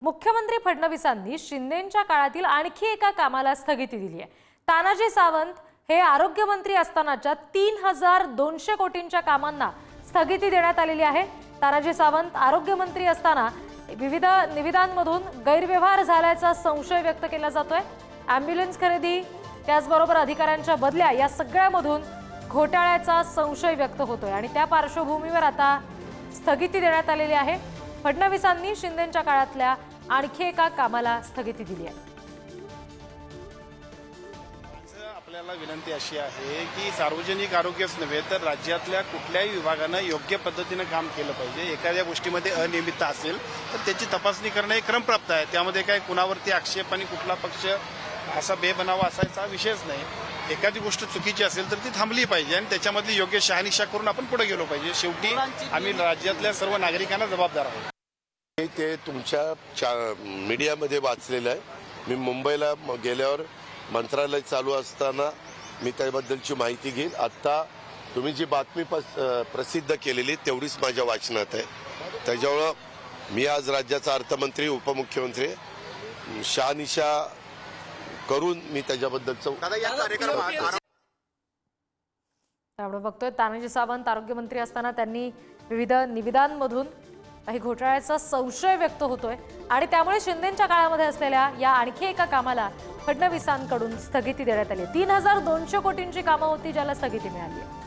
मुख्यमंत्री फडणवीसांनी शिंदेंच्या काळातील आणखी एका कामाला स्थगिती दिली आहे। तानाजी सावंत हे आरोग्यमंत्री असतानाच्या 3200 कोटींच्या कामांना स्थगिती देण्यात आलेली आहे। तानाजी सावंत आरोग्यमंत्री असताना विविध निविदांमधून गैरव्यवहार झाल्याचा संशय व्यक्त केला जातोय। ॲम्ब्युलन्स खरेदी त्याचबरोबर अधिकाऱ्यांच्या बदल्या या सगळ्यामधून घोटाळ्याचा संशय व्यक्त होतोय आणि त्या पार्श्वभूमीवर आता स्थगिती देण्यात आलेली आहे। फडणवीसांनी शिंदेंच्या काळातल्या आणखी एका कामाला स्थगिती दिली आहे। आपल्याला विनंती अशी आहे की सार्वजनिक आरोग्यच नव्हे तर राज्यातल्या कुठल्याही विभागानं योग्य पद्धतीने काम केलं पाहिजे। एखाद्या गोष्टीमध्ये अनियमितता असेल तर त्याची तपासणी करणं हे क्रमप्राप्त आहे। त्यामध्ये काय कुणावरती आक्षेप आणि कुठला पक्ष असा बेबनावा असायचा विषयच नाही। एखादी गोष्ट चुकीची असेल तर ती थांबली पाहिजे आणि त्याच्यामधली योग्य शहानिशा करून आपण पुढे गेलो पाहिजे। शेवटी आम्ही राज्यातल्या सर्व नागरिकांना जबाबदार आहोत। ते तुमच्या मीडियामध्ये वाचलेलं आहे। मी मुंबईला गेल्यावर मंत्रालय चालू असताना मी त्याबद्दलची माहिती घेईन। आता तुम्ही जी बातमी प्रसिद्ध केलेली तेवढीच माझ्या वाचनात आहे। त्याच्यामुळं मी आज राज्याचा अर्थमंत्री उपमुख्यमंत्री शहानिशा करून मी त्याच्याबद्दलचं आपण बघतोय तानाजी सावंत आरोग्यमंत्री असताना त्यांनी विविध निविदांमधून काही घोटाळ्याचा संशय व्यक्त होतोय आणि त्यामुळे शिंदेंच्या काळामध्ये असलेल्या या आणखी एका कामाला फडणवीसांकडून स्थगिती देण्यात आली। 3200 कोटींची कामं होती ज्याला स्थगिती मिळाली आहे।